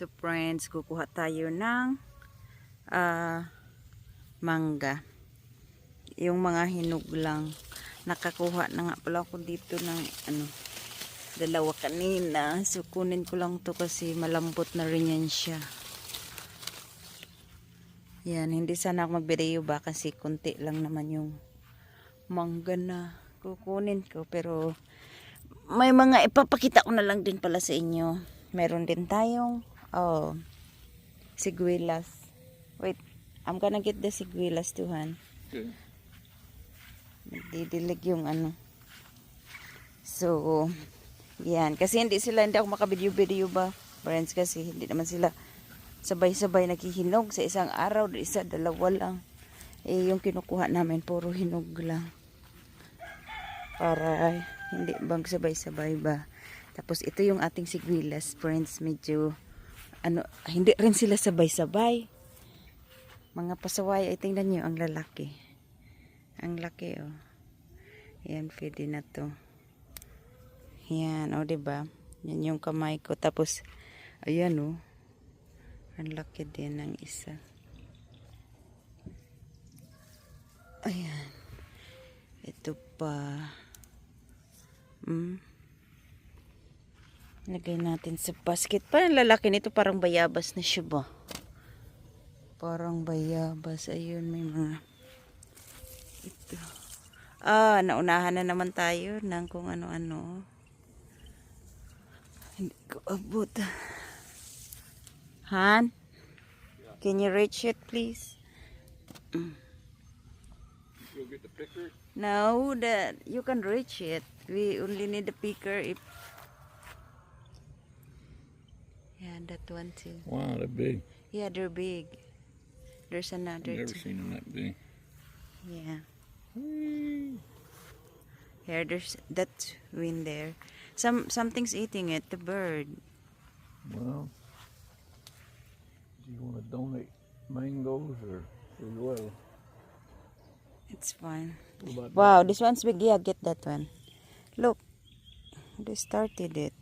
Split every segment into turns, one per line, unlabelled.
So friends, kukuha tayo ng mangga. Yung mga hinog lang. Nakakuha na nga pala ako dito ng dalawa kanina. So kunin ko lang to kasi malambot na rin yan siya. Yan, hindi sana ako mag-video ba kasi kunti lang naman yung mangga na kukunin ko. Pero may mga ipapakita ko na lang din pala sa inyo. Meron din tayong siguelas. Wait, I'm gonna get the siguelas too, Han.
Okay.
Didilig yung So, yan. Kasi hindi ako makabidyo-video ba, friends, kasi hindi naman sila sabay-sabay naghihinog sa isang araw, isa, dalawa lang. Yung kinukuha namin, puro hinog lang. Para hindi bang sabay-sabay ba. Tapos ito yung ating siguelas, friends, medyo hindi rin sila sabay-sabay. Mga pasaway, ay tingnan nyo ang lalaki. Ang laki, oh. Yan, pwede na to. Yan, oh, diba? Yan yung kamay ko. Tapos, ayan, oh. Ang laki din ng isa. Ayan. Ito pa. Lagay natin sa basket. Parang lalaki nito, parang bayabas na siya ba? Parang bayabas. Ayun, may mga ito. Naunahan na naman tayo ng kung ano-ano. Hindi ko abot. Han? Can you reach it, please?
You'll get the picker?
No, that you can reach it. We only need the picker if... Yeah, that one too.
Wow, they're big.
Yeah, they're big. There's another
I've never
two.
seen them that big.
Yeah. Here, there's that wind there. Something's eating it, the bird.
Well, do you want to donate mangoes or as well?
It's fine.
What about
Wow, this one's big. Yeah, get that one. Look, they started it.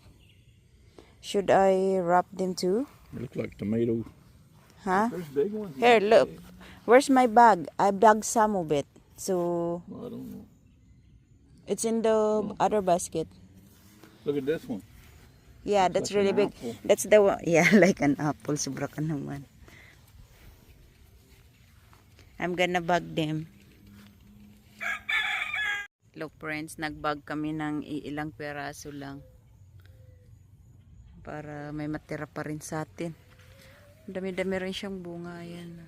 Should I wrap them too?
They look like tomatoes.
Huh?
There's big ones.
Here, look. Where's my bag? I bagged some of it. So,
Well, I don't know.
it's in the other basket.
Look at this one.
Yeah,
Looks
that's
like
really
an
big.
apple.
That's the one. Yeah, like an apple. Sobra ka naman. I'm gonna bag them. Look friends, nagbag kami ng ilang peraso lang. Para may matira pa rin sa atin. Dami-dami rin siyang bunga. Yan.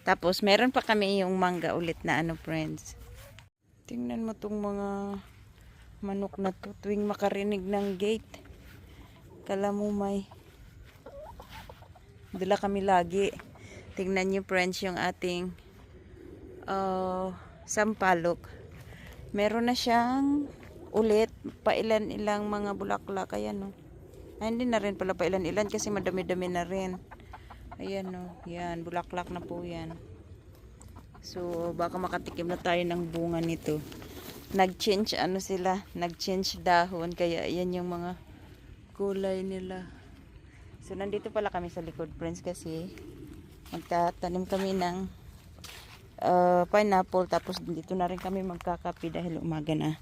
Tapos meron pa kami yung mangga ulit na friends. Tingnan mo tong mga manok na to tuwing makarinig ng gate. Kala mo may dala kami lagi. Tingnan nyo friends yung ating sampalok. Meron na siyang ulit pailan-ilang mga bulaklak. Ayan, no. Ay, hindi na rin pala pailan-ilan kasi madami-dami na rin. Ayan, no. Yan, bulaklak na po yan. So, baka makatikim na tayo ng bunga nito. Nag-change sila, nag-change dahon, kaya ayan yung mga kulay nila. So, nandito pala kami sa likod, friends, kasi magtatanim kami ng pineapple, tapos dito na rin kami magkakape dahil umaga na.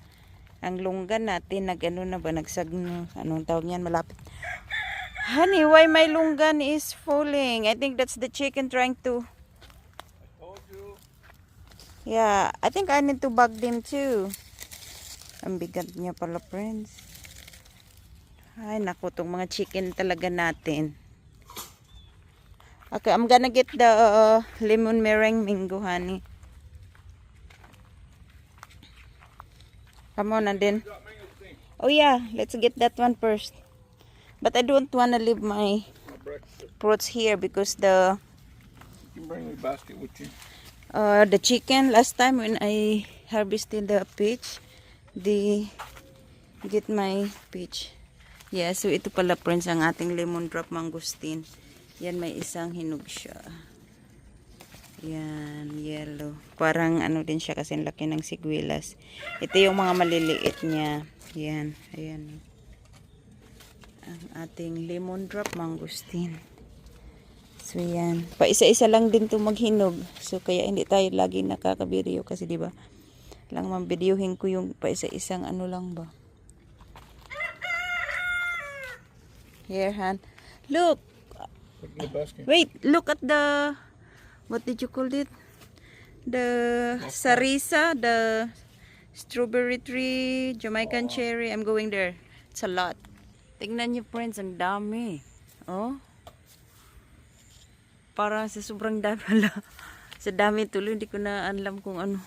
Ang lunggan natin, nagsagno, anong tawag niyan, malapit. Honey, why my lunggan is falling? I think that's the chicken trying to... Yeah, I think I need to bag them too. Ang bigat niya pala, friends. Ay, naku, tong mga chicken talaga natin. Okay, I'm gonna get the lemon meringue mango, honey. Come on, and then. Oh yeah, let's get that one first. But I don't wanna leave my fruits here because
You can bring me a basket with you.
the chicken last time when I harvested the peach, they get my peach. Yeah, so ito pala friends ang ating lemon drop mangosteen. Yan, may isang hinog siya. Yan, yellow. Parang din siya kasi laki ng siguelas. Ito yung mga maliliit niya. Yan, ayan. ang ating lemon drop mangosteen. So yan, pa isa-isa lang din 'to maghinog. So kaya hindi tayo lagi nakaka-video kasi 'di ba? Lang mambidyohin ko yung pa isa-isang ano lang ba. Here, Han. Look.
Put it in the basket.
Wait, look at the what did you call it? The sarisa, the strawberry tree, Jamaican cherry. I'm going there. It's a lot. Tingnan niyo friends, ang dami. Oh. Parang sa sobrang dami pala. Sa dami tuloy, hindi ko na alam kung ano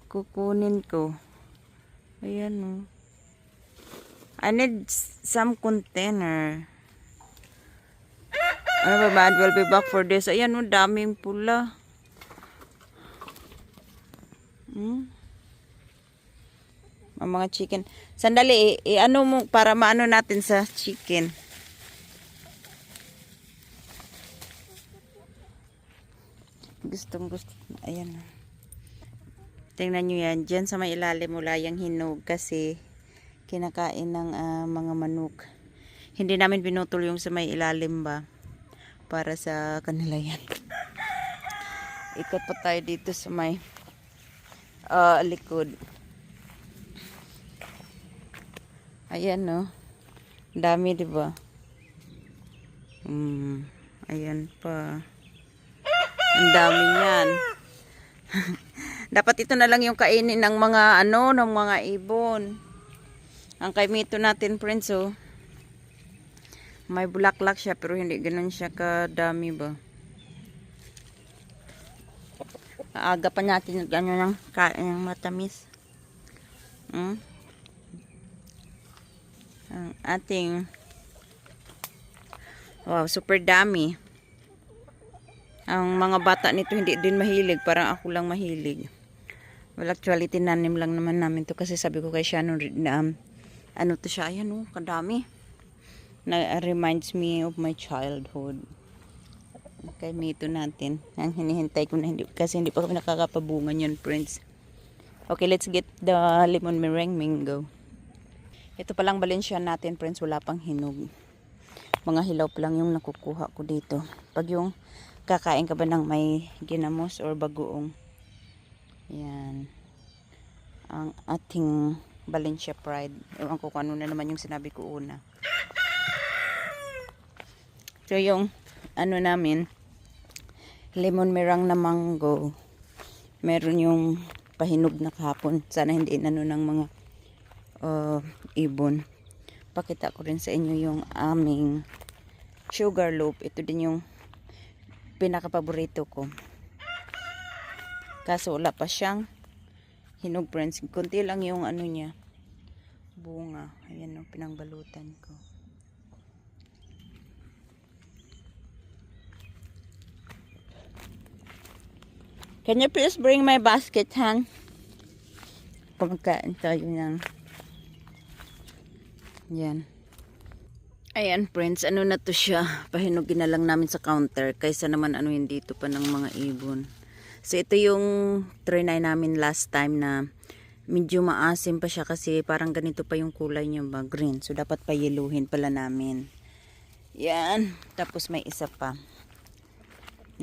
kukunin ko. Ayan oh. I need some container. Ano ba, we'll be back for this. Ayan oh, daming pula. Ang mga chicken. Sandali, ano mo para maano natin sa chicken. Gusto. Ayan. Tingnan nyo yan. Diyan sa may ilalim mula yung hinog kasi kinakain ng mga manok. Hindi namin binutol yung sa may ilalim ba. Para sa kanila yan. Ikot pa tayo dito sa may likod. Ayan no. Dami diba? Ayan pa. Ang dami niyan. Dapat ito na lang yung kainin ng mga ng mga ibon. Ang kaimito natin friends oh. May bulaklak siya pero hindi ganoon siya kadami ba. Aga pa natin ng kain ng matamis. Ang ating wow, super dami. Ang mga bata nito hindi din mahilig, parang ako lang mahilig. Well, actually tinanim lang naman namin to kasi sabi ko kay Shannon na ano to siya, ayan oh, kadami. Na reminds me of my childhood. Okay, mito natin. Ang hinihintay ko na hindi kasi hindi pa kami nakakapabungan yun, friends. Okay, let's get the lemon meringue mango. Ito palang Valencia natin, friends, wala pang hinog. Mga hilaw pa lang yung nakukuha ko dito. Pag yung kakain ka ba ng may ginamos or bagoong. Yan. Ang ating Valencia Pride. Ewan ko kung ano na naman yung sinabi ko una. So yung ano namin, lemon meringue na mango. Meron yung pahinog na kahapon. Sana hindi inano ng mga ibon. Pakita ko rin sa inyo yung aming sugar loaf. Ito din yung pinaka-paborito ko. Kaso wala pa siyang hinog, friends. Kunti lang yung ano niya. Bunga. Ayan o, pinangbalutan ko. Can you please bring my basket, Han? Kumakain tayo ng yan. Ayan friends, ano na to siya. Pahinugin na lang namin sa counter kaysa naman ano hindi dito pa ng mga ibon. So ito yung trinay namin last time na medyo maasim pa siya kasi parang ganito pa yung kulay niya ba, green. So dapat payeluhin pala namin. Yan. Tapos may isa pa.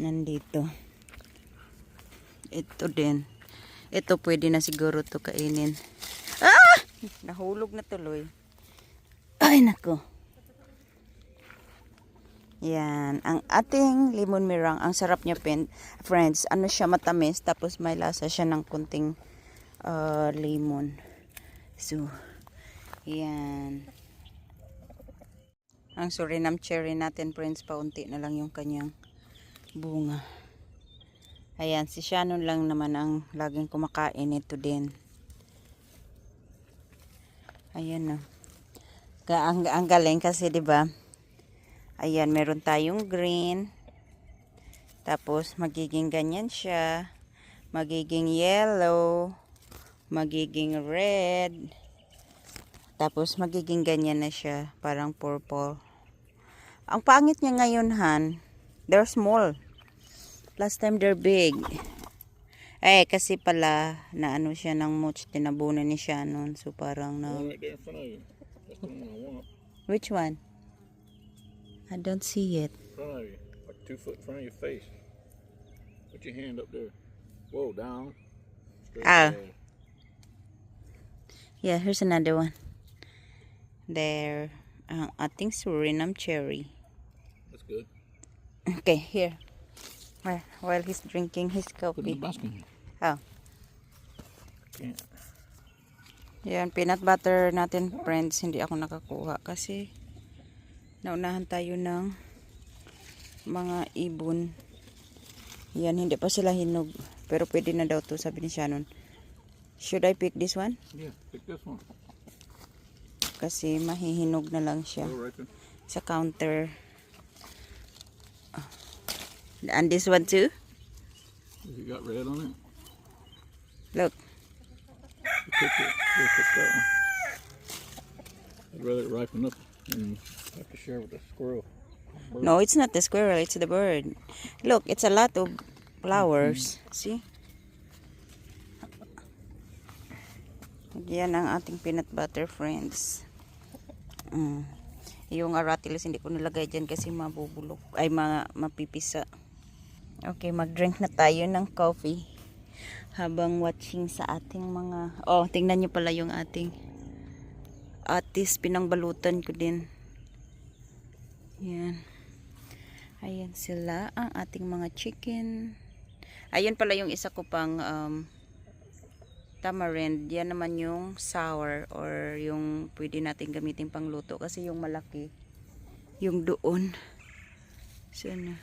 Nandito. Ito din. Ito pwede na siguro to kainin. Ah! Nahulog na tuloy. Ay nako. Yan, ang ating lemon meringue, ang sarap niya friends. Ano siya, matamis tapos may lasa siya ng kunting lemon. So, yan. Ang Suriname cherry natin friends, paunti na lang yung kanyang bunga. Ayan, si Shannon lang naman ang laging kumakain ito din. Ayan na. Ang galing kasi 'di ba? Ayan, meron tayong green. Tapos magiging ganyan siya. Magiging yellow, magiging red. Tapos magiging ganyan na siya, parang purple. Ang pangit niya ngayon, Han. They're small. Last time they're big. Eh kasi pala na ano siya ng mulch, tinabunan ni Shannon. So parang na Which one? I don't see it.
In front of you, like 2 foot in front of your face. Put your hand up there. Whoa, down. Straight
Ah.
there.
Yeah, here's another one. There. I think Suriname cherry.
That's good.
Okay, here. While he's drinking his
Put it in the
coffee.
basket.
Oh.
Can't.
Yan, peanut butter natin, friends. Hindi ako nakakuha kasi naunahan tayo ng mga ibon. Yan, hindi pa sila hinog. Pero pwede na daw to, sabi ni Shannon. Should I pick this one?
Yeah, pick this one.
Kasi mahihinog na lang siya
Go right there.
sa counter. And this one too?
You got red on it?
Look.
You pick it. Yeah, pick that one. I'd rather it ripen up and have to share with the squirrel.
No, it's not the squirrel, it's the bird. Look, it's a lot of flowers. See? Yan ang ating peanut butter, friends. Yung aratilis hindi ko nilagay dyan kasi mabubulok. Ay, mapipisa. Okay, mag-drink na tayo ng coffee. Habang watching sa ating mga... Oh, tingnan nyo pala yung ating atis. Pinangbalutan ko din. Yan. Ayan sila ang ating mga chicken. Ayan pala yung isa ko pang tamarind. Yan naman yung sour or yung pwede natin gamitin pang luto. Kasi yung malaki, yung doon. Sana.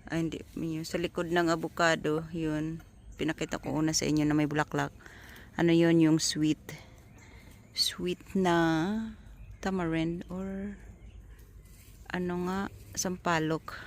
Ay, hindi. Yun. Sa likod ng avocado, yun. Pinakita ko una sa inyo na may bulaklak. Ano yun? Yung sweet. Sweet na tamarind or ano nga, sampalok.